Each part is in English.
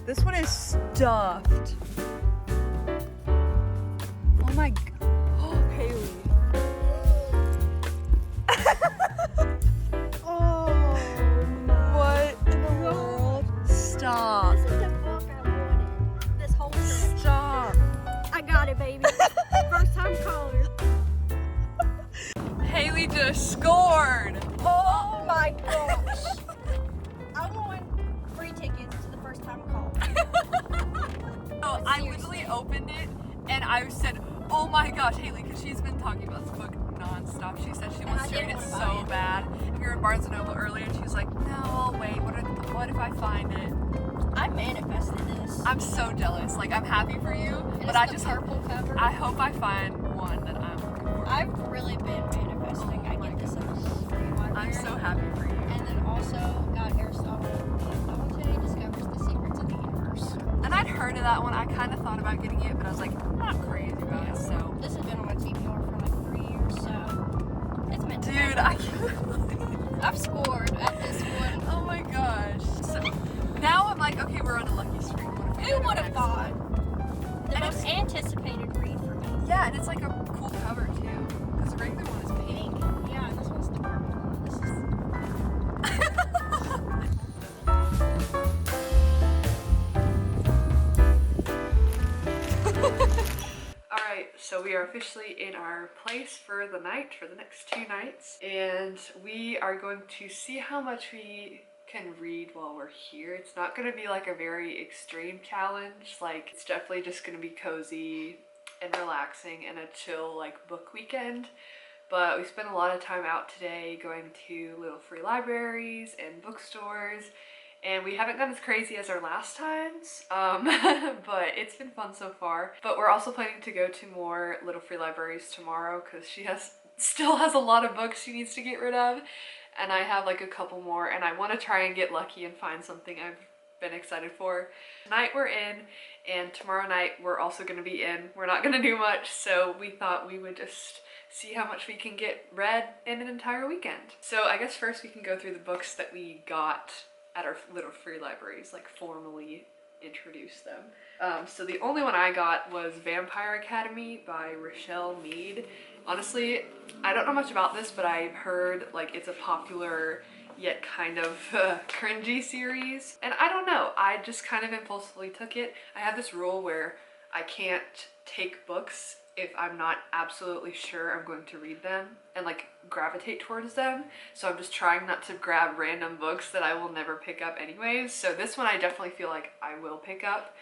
This one is stuffed. Oh my god. Oh, Haley. Oh my. What in the world? Stop. This is the book I wanted. This whole trip. Stop. I got it, baby. First time caller. Haley just scored. Oh my gosh. I won free tickets to the first time call. Oh, I literally opened it and I said, oh my gosh, Haley, because she's been talking about this book non-stop. She said she wants to read it so bad. And we were in Barnes & Noble earlier and she was like, no, I'll wait. What if I find it? I manifested this. I'm so jealous. Like, I'm happy for you, And but it's I the just purple cover. I hope I find one that I'm looking for. I've really been manifesting. I get this at the library. I'm so happy for you. And then also got Aristotle discovers the secrets of the universe. And I'd heard of that one. I kind of thought about getting it, but I was like, I'm not crazy about it, so. This has been on my TBR for like 3 years, so it's meant to Dude, happen. I can't believe I've scored at this one. Oh my gosh. So now I'm like, okay, we're on a lucky streak. What if we Who go would have next? thought? The And most anticipated read for me. Yeah, and it's like a cool cover too. Because the regular one is pink. Yeah, and this one's the purple. This is Alright, so we are officially in our place for the night, for the next 2 nights. And we are going to see how much we can read while we're here. It's not going to be like a very extreme challenge. Like, it's definitely just going to be cozy and relaxing and a chill like book weekend. But we spent a lot of time out today going to little free libraries and bookstores, and we haven't gone as crazy as our last times, but it's been fun so far. But we're also planning to go to more little free libraries tomorrow because she still has a lot of books she needs to get rid of, and I have like a couple more, and I want to try and get lucky and find something I've been excited for. Tonight we're in, and tomorrow night we're also going to be in. We're not going to do much, so we thought we would just see how much we can get read in an entire weekend. So I guess first we can go through the books that we got at our little free libraries, like formally introduce them. So the only one I got was Vampire Academy by Rochelle Mead. Honestly, I don't know much about this, but I've heard like it's a popular yet kind of cringy series. And I don't know, I just kind of impulsively took it. I have this rule where I can't take books if I'm not absolutely sure I'm going to read them and like gravitate towards them. So I'm just trying not to grab random books that I will never pick up anyways. So this one I definitely feel like I will pick up.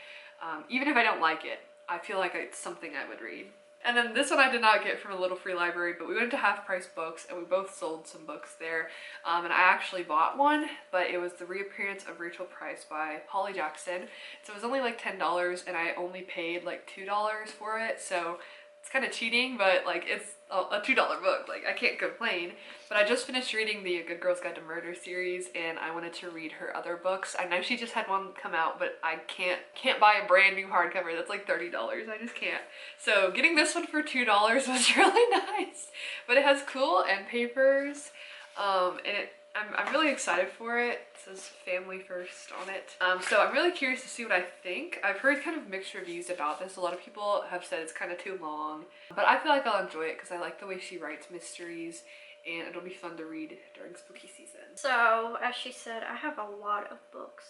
Even if I don't like it, I feel like it's something I would read. And then this one I did not get from a little free library, but we went to Half Price Books and we both sold some books there. And I actually bought one, but it was The Reappearance of Rachel Price by Holly Jackson. So it was only like $10 and I only paid like $2 for it. So it's kind of cheating, but like it's a $2 book, like I can't complain. But I just finished reading the Good Girl's Guide to Murder series and I wanted to read her other books. I know she just had one come out, but I can't buy a brand new hardcover that's like $30. I just can't. So getting this one for $2 was really nice. But it has cool end papers, and I'm really excited for it. It says family first on it. So I'm really curious to see what I think. I've heard kind of mixed reviews about this. A lot of people have said it's kind of too long, but I feel like I'll enjoy it because I like the way she writes mysteries and it'll be fun to read during spooky season. So, as she said, I have a lot of books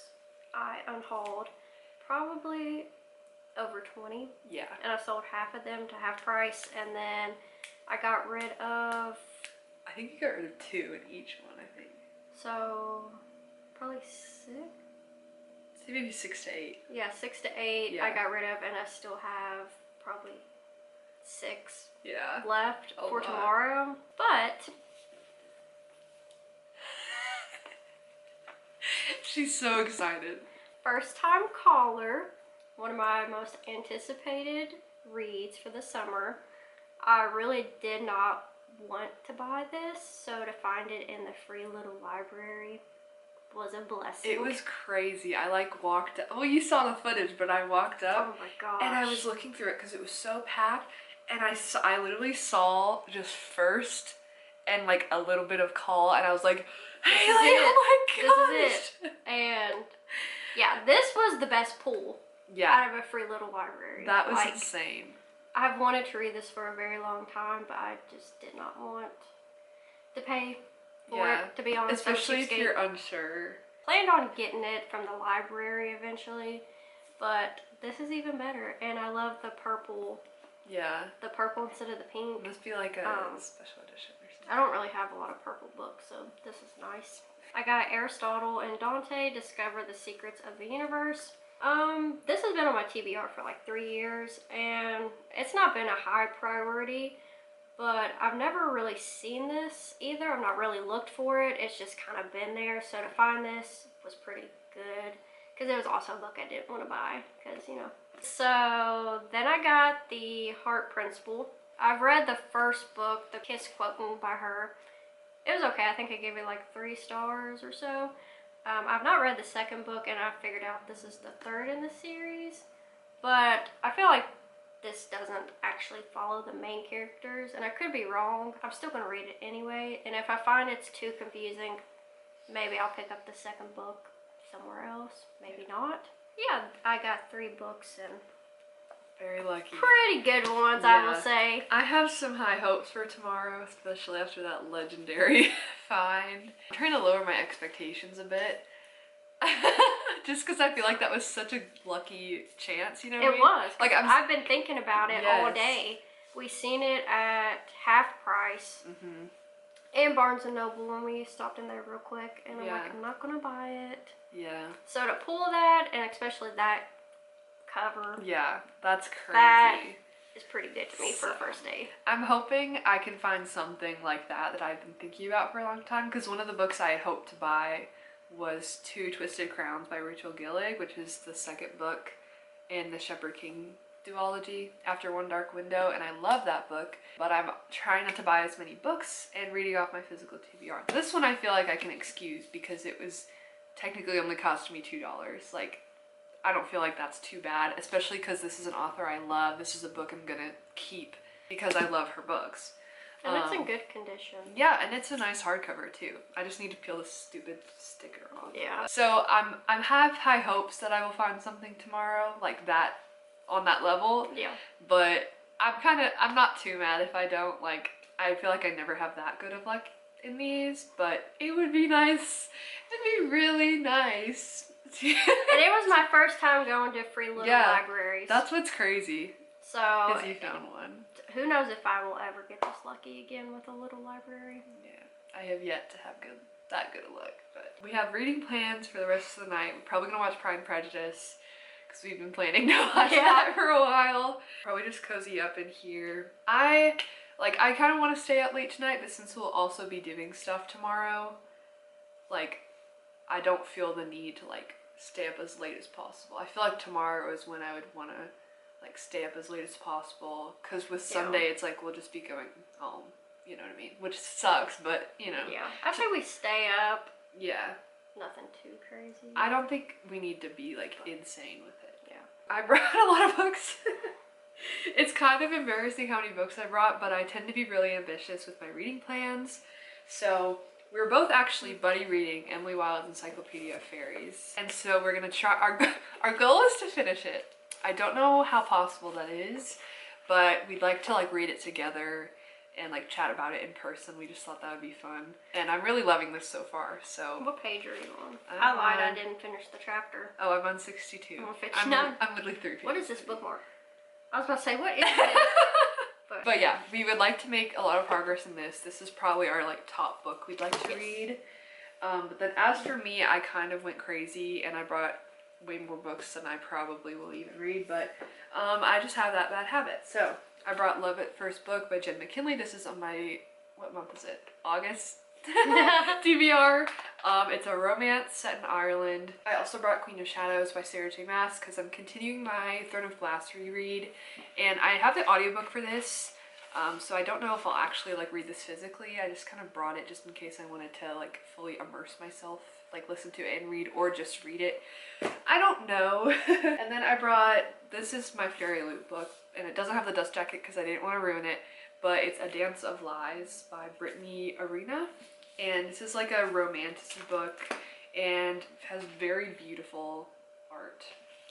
I unhauled. Probably over 20. Yeah. And I sold half of them to half price, and then I got rid of, I think you got rid of 2 in each one, I think. so probably 6? So maybe 6 to 8. Yeah, 6 to 8 Yeah. I got rid of, and I still have probably 6 Yeah. left A for lot. tomorrow. But She's so excited. first time caller, one of my most anticipated reads for the summer. I really did not want to buy this, so to find it in the free little library was a blessing. It was crazy. I like walked up. Well, you saw the footage, but I walked up Oh my gosh. and I was looking through it because it was so packed, and I literally saw just first and like a little bit of call, and I was like, Haley, oh my gosh. This is it. And Yeah, this was the best pull Yeah. out of a free little library. That was insane. I've wanted to read this for a very long time, but I just did not want to pay for it, to be honest. Especially if you're unsure. Planned on getting it from the library eventually, but this is even better, and I love the purple. Yeah. The purple instead of the pink. It must be like a special edition or something. I don't really have a lot of purple books, so this is nice. I got Aristotle and Dante Discover the Secrets of the Universe. This has been on my TBR for like 3 years, and it's not been a high priority, but I've never really seen this either. I've not really looked for it. It's just kind of been there, so to find this was pretty good, because it was also a book I didn't want to buy, because, you know. So then I got The Heart Principle. I've read the first book, The Kiss Quoting by her. It was okay. I think I gave it like 3 stars or so. I've not read the second book, and I figured out this is the third in the series, but I feel like this doesn't actually follow the main characters, and I could be wrong. I'm still going to read it anyway, and if I find it's too confusing, maybe I'll pick up the second book somewhere else. Maybe not. Yeah, I got 3 books, and very lucky. Pretty good ones, yeah. I will say. I have some high hopes for tomorrow, especially after that legendary find. I'm trying to lower my expectations a bit. Just because I feel like that was such a lucky chance, you know what I mean? It was. Like, I've been thinking about it all day. We seen it at half price in Barnes & Noble, and we stopped in there real quick, and I'm like, I'm not going to buy it. Yeah. So to pull that, and especially that cover. Yeah, that's crazy. That is pretty good to me for a first day. I'm hoping I can find something like that I've been thinking about for a long time, because one of the books I had hoped to buy was Two Twisted Crowns by Rachel Gillig, which is the second book in the Shepherd King duology, After One Dark Window, and I love that book, but I'm trying not to buy as many books and reading off my physical TBR. This one I feel like I can excuse because it was technically only cost me $2. Like, I don't feel like that's too bad, especially because this is an author I love. This is a book I'm gonna keep because I love her books. And it's in good condition. Yeah, and it's a nice hardcover too. I just need to peel this stupid sticker off. Yeah. So I have high hopes that I will find something tomorrow like that, on that level. Yeah. But I'm not too mad if I don't. Like, I feel like I never have that good of luck in these, but it would be nice. It'd be really nice. And it was my first time going to free little libraries. That's what's crazy. So is you found one. Who knows if I will ever get this lucky again with a little library. Yeah, I have yet to have that good a luck. But we have reading plans for the rest of the night. We're probably gonna watch Pride and Prejudice because we've been planning to watch that for a while. Probably just cozy up in here. I kind of want to stay up late tonight, but since we'll also be doing stuff tomorrow, like, I don't feel the need to like stay up as late as possible. I feel like tomorrow is when I would want to like stay up as late as possible, because with Sunday it's like we'll just be going home, you know what I mean, which sucks, but you know. Yeah, I say we stay up. Yeah, nothing too crazy. I don't think we need to be like insane with it. Yeah, I brought a lot of books. It's kind of embarrassing how many books I brought, but I tend to be really ambitious with my reading plans. So we were both actually buddy reading Emily Wilde's Encyclopedia of Faeries, and so we're gonna try. Our goal is to finish it. I don't know how possible that is, but we'd like to like read it together and like chat about it in person. We just thought that would be fun, and I'm really loving this so far. So what page are you on? I lied, I didn't finish the chapter. Oh, I'm on 62. I'm literally 3 pages. What is this bookmark? I was about to say, what is this? But yeah, we would like to make a lot of progress in this. This is probably our like top book we'd like to read. But then as for me, I kind of went crazy and I brought way more books than I probably will even read, but I just have that bad habit. So I brought Love at First Book by Jen McKinley. This is on my, what month is it? August TBR. It's a romance set in Ireland. I also brought Queen of Shadows by Sarah J Maas because I'm continuing my Throne of Glass reread, and I have the audiobook for this, so I don't know if I'll actually like read this physically. I just kind of brought it just in case I wanted to like fully immerse myself, like listen to it and read, or just read it. I don't know. And then I brought, this is my Fairy Loot book, and it doesn't have the dust jacket because I didn't want to ruin it, but it's A Dance of Lies by Brittany Arena. And this is like a romantic book and has very beautiful art.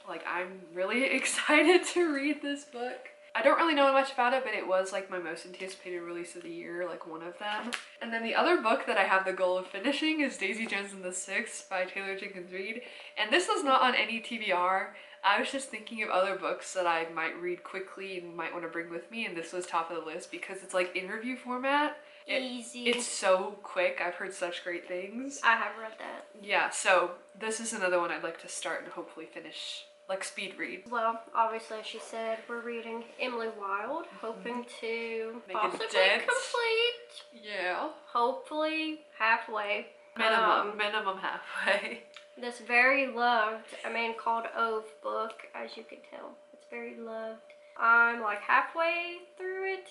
Like, I'm really excited to read this book. I don't really know much about it, but it was like my most anticipated release of the year, like one of them. And then the other book that I have the goal of finishing is Daisy Jones and the Six by Taylor Jenkins Reid. And this was not on any TBR. I was just thinking of other books that I might read quickly and might want to bring with me, and this was top of the list because it's like in review format. Easy. It's so quick. I've heard such great things. I have read that. Yeah, so this is another one I'd like to start and hopefully finish, like speed read. Well, obviously, as she said, we're reading Emily Wilde, hoping to Make a possibly dent. complete. Yeah. Hopefully halfway. Minimum halfway. This very loved, a man called Ove book, as you can tell. It's very loved. I'm like halfway through it.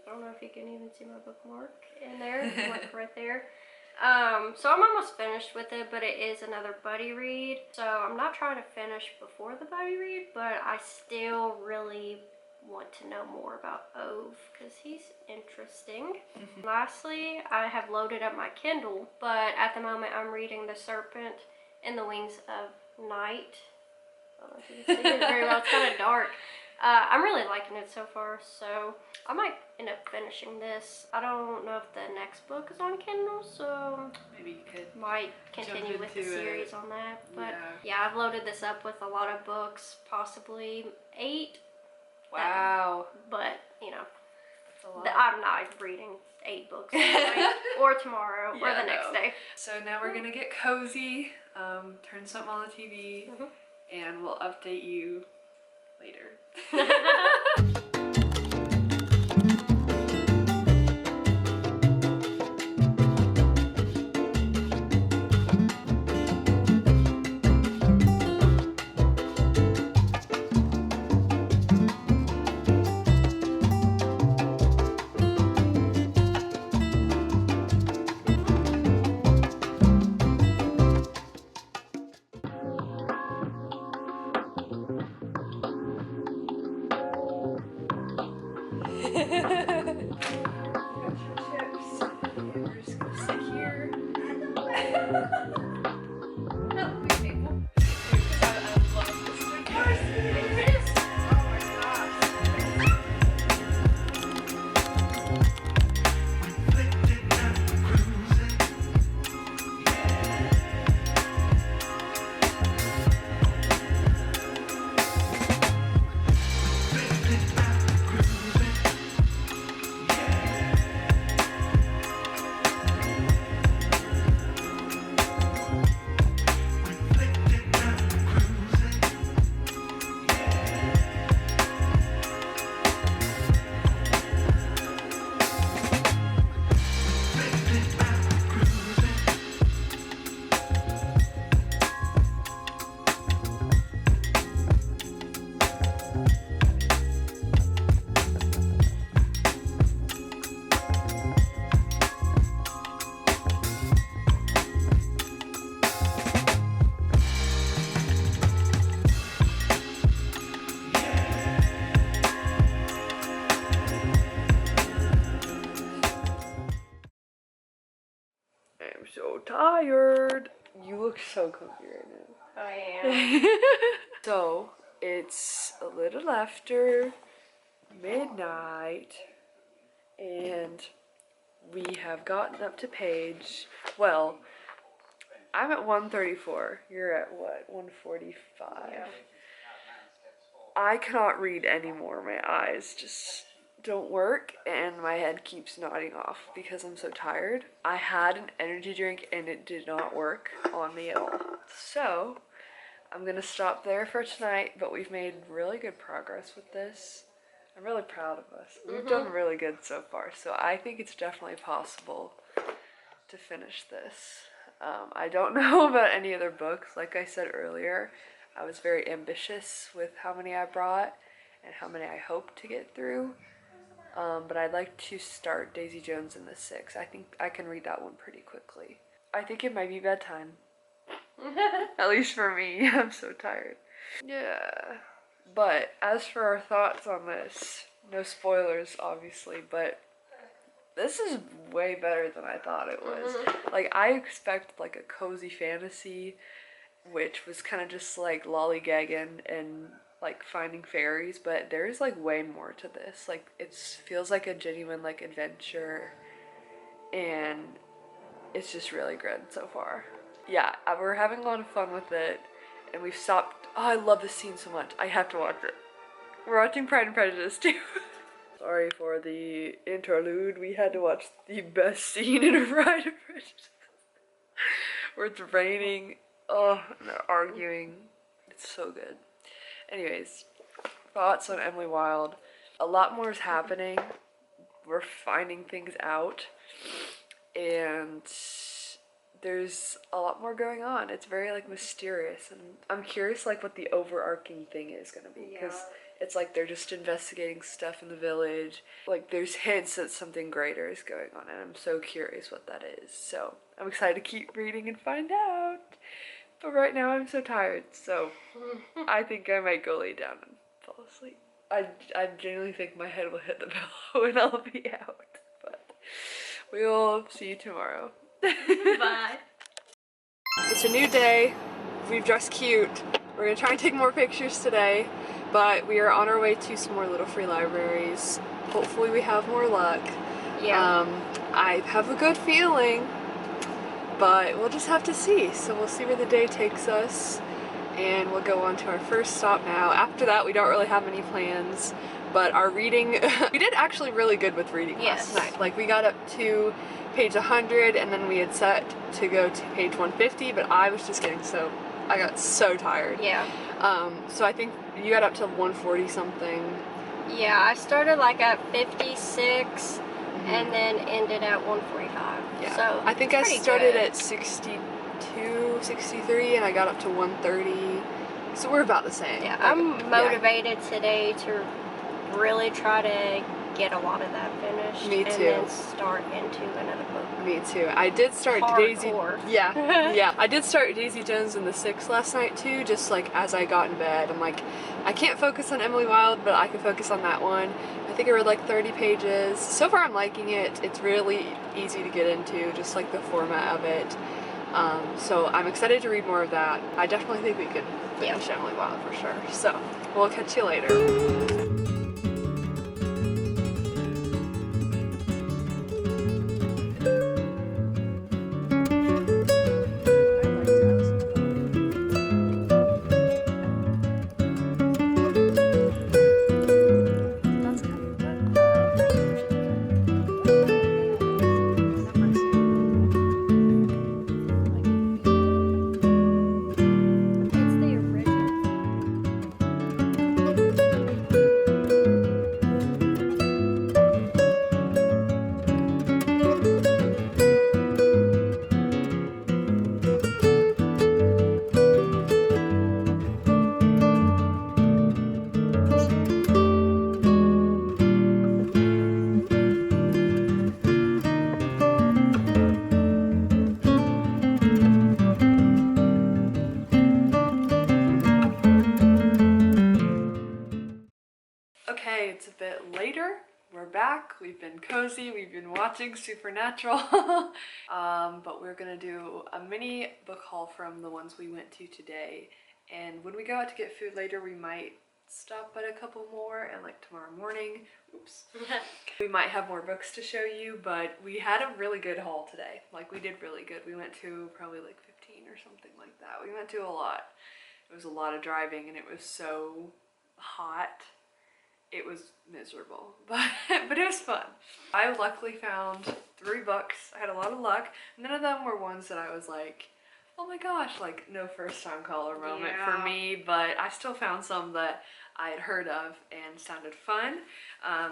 I don't know if you can even see my bookmark in there, like right there. So I'm almost finished with it, but it is another buddy read. So I'm not trying to finish before the buddy read, but I still really want to know more about Ove because he's interesting. Lastly, I have loaded up my Kindle, but at the moment I'm reading The Serpent in the Wings of Night. I don't know if you can see it very well. It's kind of dark. I'm really liking it so far, so I might end up finishing this. I don't know if the next book is on Kindle, so maybe you could might continue with the series on that. But yeah, I've loaded this up with a lot of books, possibly 8. Wow. But, you know, That's a lot. I'm not reading 8 books tonight or tomorrow or the next day. So now we're gonna get cozy, turn something on the TV, and we'll update you later. I'm so tired. You look so comfy right now. I am. So, it's a little after midnight, and we have gotten up to page, well, I'm at 134. You're at what, 145? Yeah. I cannot read anymore. My eyes just don't work and my head keeps nodding off because I'm so tired. I had an energy drink and it did not work on me at all. So I'm gonna stop there for tonight, but we've made really good progress with this. I'm really proud of us. We've done really good so far, so I think it's definitely possible to finish this. I don't know about any other books. Like I said earlier, I was very ambitious with how many I brought and how many I hope to get through. But I'd like to start Daisy Jones and the Six. I think I can read that one pretty quickly. I think it might be bedtime. At least for me. I'm so tired. Yeah. But as for our thoughts on this, no spoilers obviously, but this is way better than I thought it was. Like, I expect like a cozy fantasy, which was kind of just like lollygagging and like finding fairies, but there's like way more to this. Like it feels like a genuine like adventure, and it's just really good so far. Yeah, we're having a lot of fun with it, and we've stopped. Oh, I love this scene so much. I have to watch it. We're watching Pride and Prejudice too. Sorry for the interlude. We had to watch the best scene in a Pride and Prejudice. Where it's raining. Oh, and they're arguing. It's so good. Anyways, thoughts on Emily Wilde. A lot more is happening. We're finding things out. And there's a lot more going on. It's very like mysterious, and I'm curious like what the overarching thing is gonna be, because it's like they're just investigating stuff in the village. Like there's hints that something greater is going on, and I'm so curious what that is. So I'm excited to keep reading and find out. But right now I'm so tired, so I think I might go lay down and fall asleep. I genuinely think my head will hit the pillow and I'll be out. But we will see you tomorrow. Bye. It's a new day. We've dressed cute. We're gonna try and take more pictures today, but we are on our way to some more little free libraries. Hopefully we have more luck. Yeah. I have a good feeling, but we'll just have to see. So we'll see where the day takes us, and we'll go on to our first stop now. After that, we don't really have any plans, but our reading, we did actually really good with reading last night. Like we got up to page 100, and then we had set to go to page 150, but I was just I got so tired. Yeah. So I think you got up to 140 something. Yeah, I started like at 56 and then ended at 145. Yeah. So I think I started good. at 62, 63, and I got up to 130. So we're about the same. Yeah, Like, I'm motivated today to really try to get a lot of that finished. Me too. And then start into another book. Me too. I did start Hardcore. Yeah. I did start Daisy Jones and the Six last night too, just like as I got in bed. I'm like, I can't focus on Emily Wilde, but I can focus on that one. I think I read like 30 pages. So far I'm liking it. It's really easy to get into, just like the format of it. So I'm excited to read more of that. I definitely think we could finish Emily Wilde for sure. So we'll catch you later. Okay, it's a bit later. We're back. We've been cozy. We've been watching Supernatural. But we're gonna do a mini book haul from the ones we went to today. And when we go out to get food later, we might stop at a couple more, and like tomorrow morning, we might have more books to show you, but we had a really good haul today. Like we did really good. We went to probably like 15 or something like that. We went to a lot. It was a lot of driving, and it was so hot. It was miserable, but it was fun. I luckily found 3 books. I had a lot of luck. None of them were ones that I was like, oh my gosh, like no first time caller moment for me, but I still found some that I had heard of and sounded fun.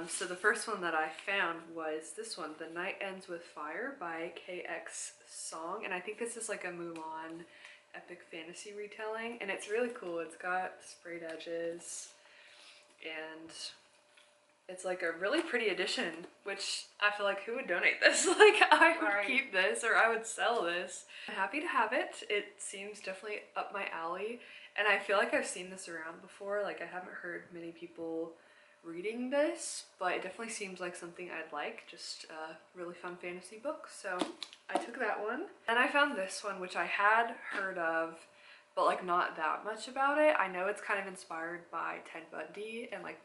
So the first one that I found was this one, The Night Ends with Fire by KX Song, and I think this is like a Mulan epic fantasy retelling, and it's really cool. It's got sprayed edges, and it's like a really pretty edition, which I feel like who would donate this? Like I would keep this, or I would sell this. I'm happy to have it. It seems definitely up my alley, and I feel like I've seen this around before. Like I haven't heard many people reading this, but it definitely seems like something I'd like. Just a really fun fantasy book, so I took that one. And I found this one, which I had heard of, but like not that much about it. I know it's kind of inspired by Ted Bundy and like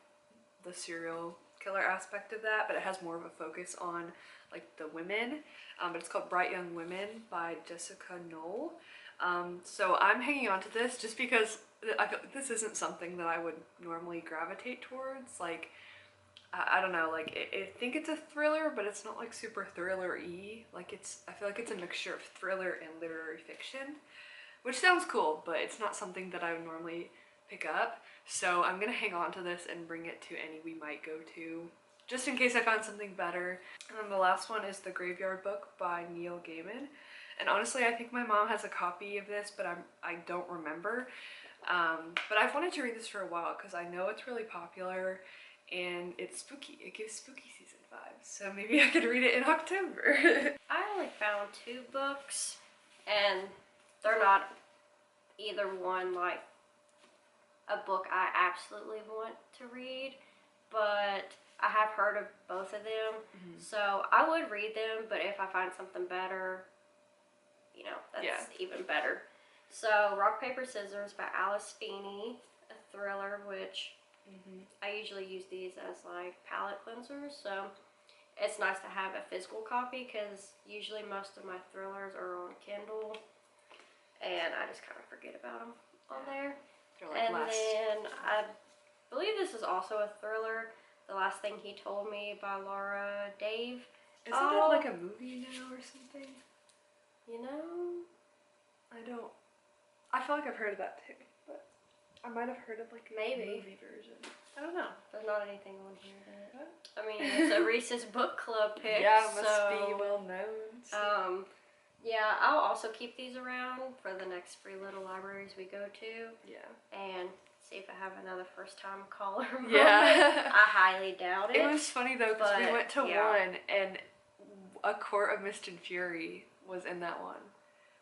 the serial killer aspect of that, but it has more of a focus on like the women. But it's called Bright Young Women by Jessica Knoll. So I'm hanging on to this just because I feel like this isn't something that I would normally gravitate towards. Like, I don't know, like I think it's a thriller, but it's not like super thriller-y. Like I feel like it's a mixture of thriller and literary fiction, which sounds cool, but it's not something that I would normally pick up. So I'm gonna hang on to this and bring it to any we might go to, just in case I find something better. And then the last one is The Graveyard Book by Neil Gaiman. And honestly, I think my mom has a copy of this, but I don't remember. But I've wanted to read this for a while because I know it's really popular and it's spooky. It gives spooky season vibes. So maybe I could read it in October. I only found 2 books, and they're not either one like a book I absolutely want to read, but I have heard of both of them, so I would read them, but if I find something better, you know, that's even better. So Rock, Paper, Scissors by Alice Feeney, a thriller, which I usually use these as like palette cleansers, so it's nice to have a physical copy because usually most of my thrillers are on Kindle and I just kind of forget about them on there. Like and then I believe this is also a thriller, The Last Thing He Told Me by Laura Dave. Isn't that like a movie now or something? You know? I feel like I've heard of that too, but I might have heard of like a movie version. I don't know. There's not anything on here that, I mean, it's a Reese's Book Club pick. Yeah, it must be well known. So. Yeah, I'll also keep these around for the next free little libraries we go to. Yeah. And see if I have another first time caller moment. Yeah. I highly doubt it. It was funny though, because we went to one and A Court of Mist and Fury was in that one.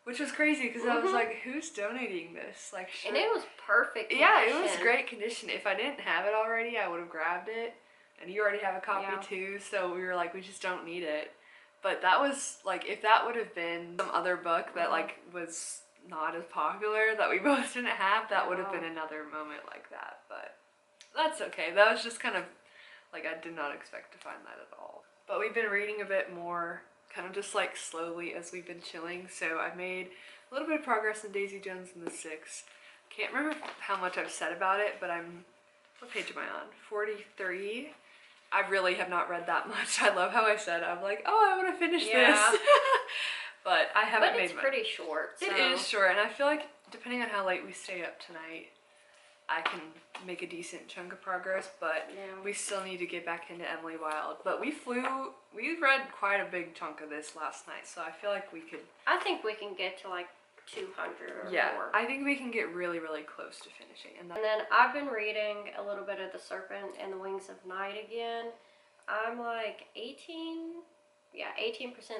Which was crazy because I was like, who's donating this? Like, sure. And it was perfect condition. Yeah, it was great condition. If I didn't have it already, I would have grabbed it. And you already have a copy too, so we were like, we just don't need it. But that was like, if that would have been some other book that like was not as popular that we both didn't have, that would have been another moment like that. But that's okay. That was just kind of like, I did not expect to find that at all. But we've been reading a bit more, kind of just like slowly as we've been chilling. So I've made a little bit of progress in Daisy Jones and the Six. Can't remember how much I've said about it, but what page am I on? 43. I really have not read that much. I love how I said, I'm like, oh, I want to finish this. But I haven't made much. But it's pretty short. So. It is short, and I feel like depending on how late we stay up tonight, I can make a decent chunk of progress, but we still need to get back into Emily Wilde. But we read quite a big chunk of this last night, so I feel like we could... I think we can get to like 200 or more. I think we can get really, really close to finishing. And then I've been reading a little bit of The Serpent and the Wings of Night again. I'm like 18%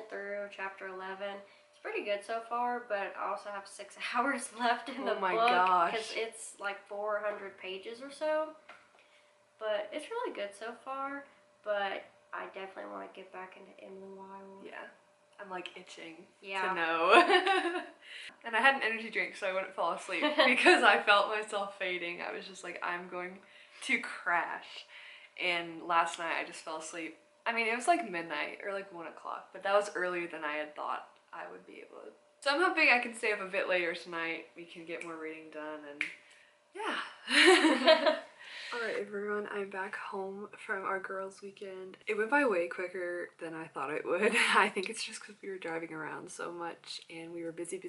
through chapter 11. It's pretty good so far, but I also have 6 hours left in the book. Oh my gosh. Because it's like 400 pages or so. But it's really good so far, but I definitely want to get back into Emily Wilde. Yeah. I'm like itching to know. And I had an energy drink so I wouldn't fall asleep because I felt myself fading. I was just like, I'm going to crash. And last night I just fell asleep. I mean, it was like midnight or like 1 o'clock, but that was earlier than I had thought I would be able to. So I'm hoping I can stay up a bit later tonight. We can get more reading done and yeah. Alright everyone, I'm back home from our girls' weekend. It went by way quicker than I thought it would. I think it's just because we were driving around so much and we were busy.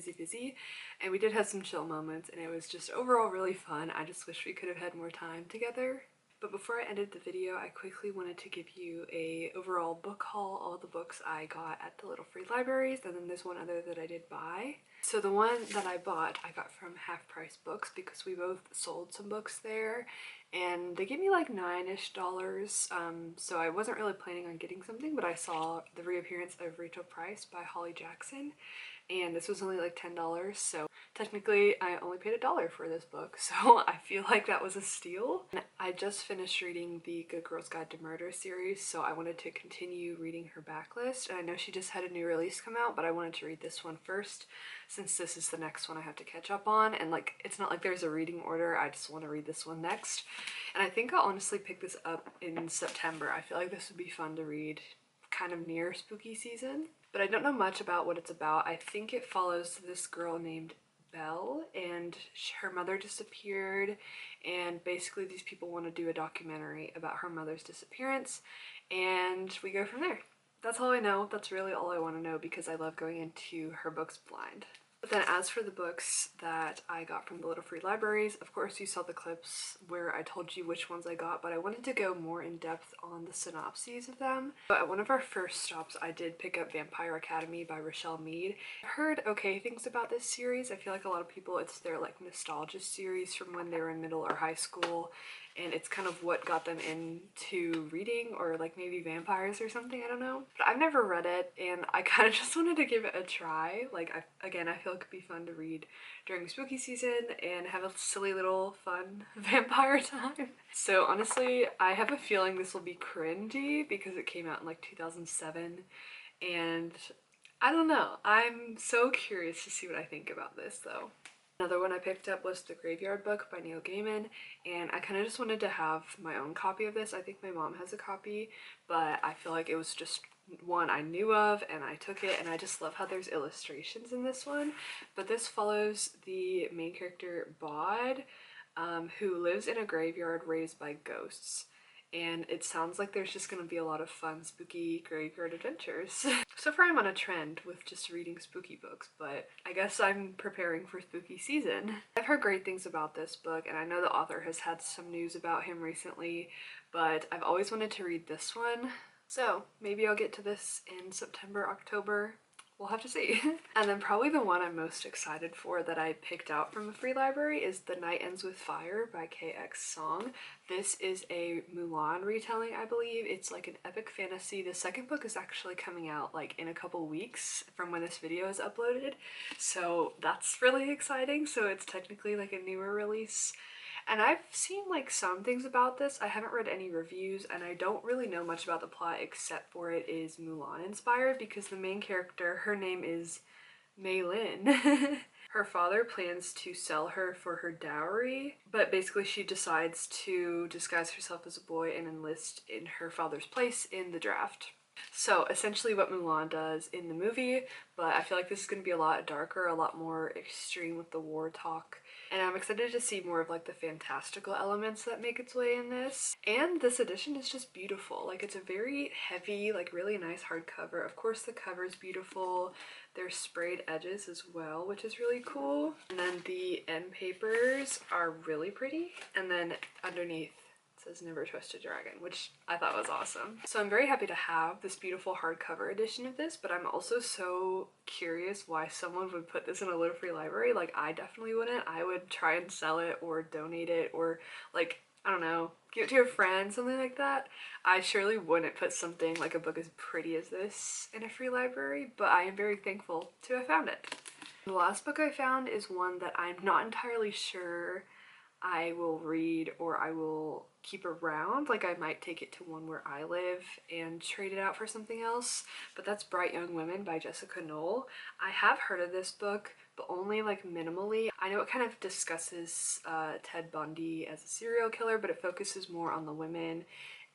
And we did have some chill moments and it was just overall really fun. I just wish we could have had more time together. But before I ended the video, I quickly wanted to give you a overall book haul, all the books I got at the little free libraries, and then there's one other that I did buy. So the one that I bought, I got from Half Price Books because we both sold some books there, and they gave me like $9-ish. So I wasn't really planning on getting something, but I saw the reappearance of Rachel Price by Holly Jackson, and this was only like $10, so technically I only paid $1 for this book, so I feel like that was a steal. And I just finished reading the Good Girl's Guide to Murder series, so I wanted to continue reading her backlist, and I know she just had a new release come out, but I wanted to read this one first since this is the next one I have to catch up on, and like it's not like there's a reading order, I just want to read this one next. And I think I'll honestly pick this up in September. I feel like this would be fun to read kind of near spooky season, but I don't know much about what it's about. I think it follows this girl named Belle, and her mother disappeared, and basically these people want to do a documentary about her mother's disappearance, and we go from there. That's all I know. That's really all I want to know because I love going into her books blind. But then as for the books that I got from the Little Free Libraries, of course you saw the clips where I told you which ones I got, but I wanted to go more in depth on the synopses of them. But at one of our first stops, I did pick up Vampire Academy by Rochelle Mead. I've heard okay things about this series. I feel like a lot of people, it's their like nostalgia series from when they were in middle or high school, and it's kind of what got them into reading or like maybe vampires or something, I don't know. But I've never read it, and I kind of just wanted to give it a try. Like, I feel it could be fun to read during spooky season and have a silly little fun vampire time. So honestly, I have a feeling this will be cringy because it came out in like 2007, and I don't know. I'm so curious to see what I think about this though. Another one I picked up was The Graveyard Book by Neil Gaiman, and I kind of just wanted to have my own copy of this. I think my mom has a copy, but I feel like it was just one I knew of and I took it, and I just love how there's illustrations in this one. But this follows the main character Bod, who lives in a graveyard raised by ghosts. And it sounds like there's just going to be a lot of fun, spooky graveyard adventures. So far I'm on a trend with just reading spooky books, but I guess I'm preparing for spooky season. I've heard great things about this book, and I know the author has had some news about him recently, but I've always wanted to read this one. So maybe I'll get to this in September, October. We'll have to see. And then probably the one I'm most excited for that I picked out from the free library is The Night Ends with Fire by KX Song. This is a Mulan retelling, I believe. It's like an epic fantasy. The second book is actually coming out like in a couple weeks from when this video is uploaded. So that's really exciting. So it's technically like a newer release. And I've seen like some things about this. I haven't read any reviews, and I don't really know much about the plot except for it is Mulan inspired because the main character, her name is Mei Lin. Her father plans to sell her for her dowry, but basically she decides to disguise herself as a boy and enlist in her father's place in the draft. So essentially what Mulan does in the movie, but I feel like this is going to be a lot darker, a lot more extreme with the war talk. And I'm excited to see more of like the fantastical elements that make its way in this. And this edition is just beautiful. Like, it's a very heavy, like really nice hardcover. Of course the cover is beautiful. There's sprayed edges as well, which is really cool. And then the end papers are really pretty. And then underneath says Never Trust a Dragon, which I thought was awesome. So I'm very happy to have this beautiful hardcover edition of this, but I'm also so curious why someone would put this in a Little Free Library. Like, I definitely wouldn't. I would try and sell it or donate it or like, I don't know, give it to a friend, something like that. I surely wouldn't put something like a book as pretty as this in a free library, but I am very thankful to have found it. The last book I found is one that I'm not entirely sure I will read or I will keep around. Like, I might take it to one where I live and trade it out for something else, but that's Bright Young Women by Jessica Knoll. I have heard of this book, but only like minimally. I know it kind of discusses Ted Bundy as a serial killer, but it focuses more on the women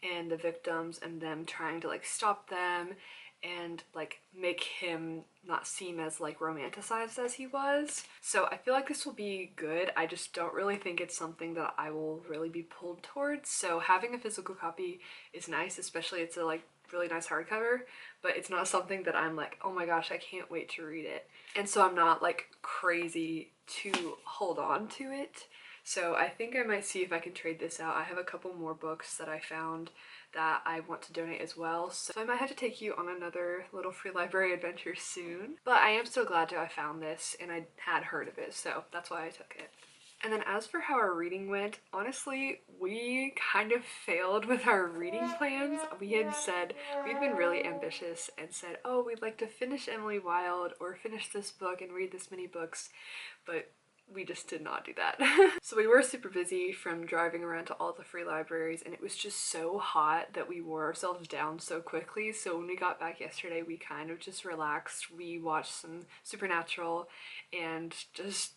and the victims and them trying to like stop them and like make him not seem as like romanticized as he was. So I feel like this will be good. I just don't really think it's something that I will really be pulled towards. So having a physical copy is nice, especially it's a like really nice hardcover, but it's not something that I'm like, oh my gosh, I can't wait to read it. And so I'm not like crazy to hold on to it. So I think I might see if I can trade this out. I have a couple more books that I found that I want to donate as well, so I might have to take you on another Little Free Library adventure soon. But I am so glad to have found this, and I had heard of it, so that's why I took it. And then as for how our reading went, honestly, we kind of failed with our reading plans. We had said, we'd been really ambitious and said, oh, we'd like to finish Emily Wilde or finish this book and read this many books, but we just did not do that. So we were super busy from driving around to all the free libraries, and it was just so hot that we wore ourselves down so quickly. So when we got back yesterday, we kind of just relaxed. We watched some Supernatural and just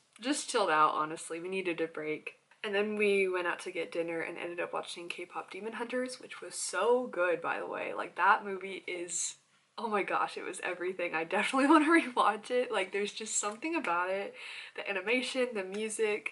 chilled out, honestly. We needed a break. And then we went out to get dinner and ended up watching K-pop Demon Hunters, which was so good, by the way. Like, that movie is, oh my gosh, it was everything. I definitely want to rewatch it. Like, there's just something about it. The animation, the music,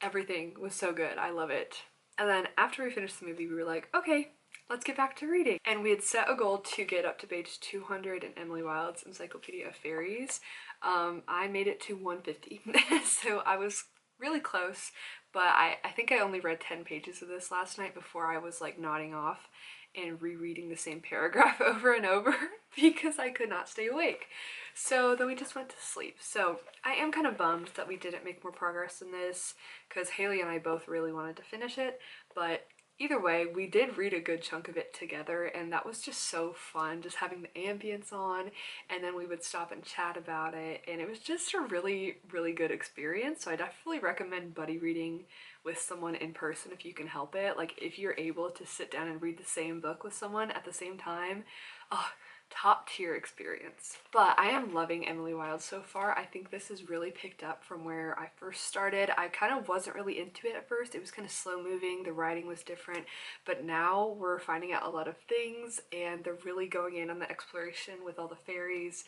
everything was so good. I love it. And then after we finished the movie, we were like, okay, let's get back to reading. And we had set a goal to get up to page 200 in Emily Wilde's Encyclopedia of Faeries. I made it to 150, so I was really close, but I think I only read 10 pages of this last night before I was like nodding off and rereading the same paragraph over and over because I could not stay awake. So then we just went to sleep. So I am kind of bummed that we didn't make more progress in this because Haley and I both really wanted to finish it, but either way, we did read a good chunk of it together, and that was just so fun, just having the ambience on, and then we would stop and chat about it, and it was just a really, really good experience. So I definitely recommend buddy reading with someone in person if you can help it. Like, if you're able to sit down and read the same book with someone at the same time, oh, top tier experience. But I am loving Emily Wilde so far. I think this has really picked up from where I first started. I kind of wasn't really into it at first. It was kind of slow moving, the writing was different, but now we're finding out a lot of things and they're really going in on the exploration with all the fairies.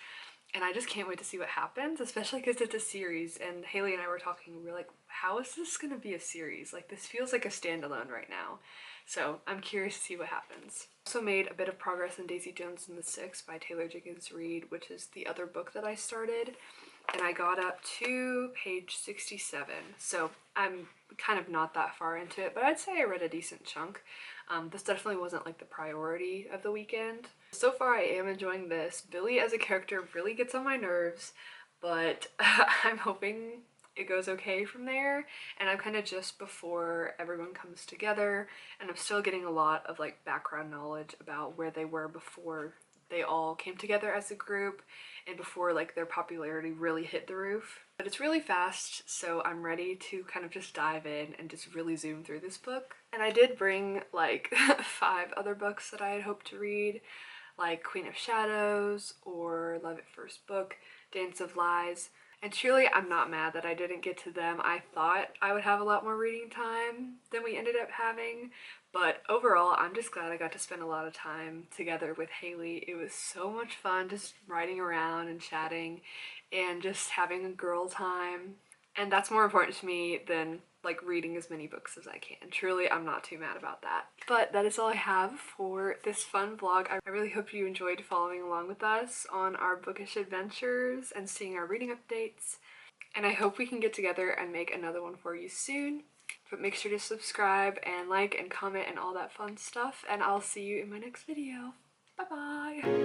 And I just can't wait to see what happens, especially because it's a series. And Haley and I were talking, we were like, how is this going to be a series? Like, this feels like a standalone right now. So I'm curious to see what happens. Also made a bit of progress in Daisy Jones and the Six by Taylor Jenkins Reid, which is the other book that I started. And I got up to page 67. So I'm kind of not that far into it, but I'd say I read a decent chunk. This definitely wasn't like the priority of the weekend. So far I am enjoying this. Billy as a character really gets on my nerves, but I'm hoping it goes okay from there. And I'm kind of just before everyone comes together, and I'm still getting a lot of like background knowledge about where they were before they all came together as a group and before like their popularity really hit the roof. But it's really fast, so I'm ready to kind of just dive in and just really zoom through this book. And I did bring like 5 other books that I had hoped to read, like Queen of Shadows or Love at First Book, Dance of Lies. And truly, I'm not mad that I didn't get to them. I thought I would have a lot more reading time than we ended up having, but overall, I'm just glad I got to spend a lot of time together with Haley. It was so much fun just riding around and chatting and just having a girl time. And that's more important to me than like reading as many books as I can. Truly, I'm not too mad about that. But that is all I have for this fun vlog. I really hope you enjoyed following along with us on our bookish adventures and seeing our reading updates. And I hope we can get together and make another one for you soon. But make sure to subscribe and like and comment and all that fun stuff. And I'll see you in my next video. Bye bye!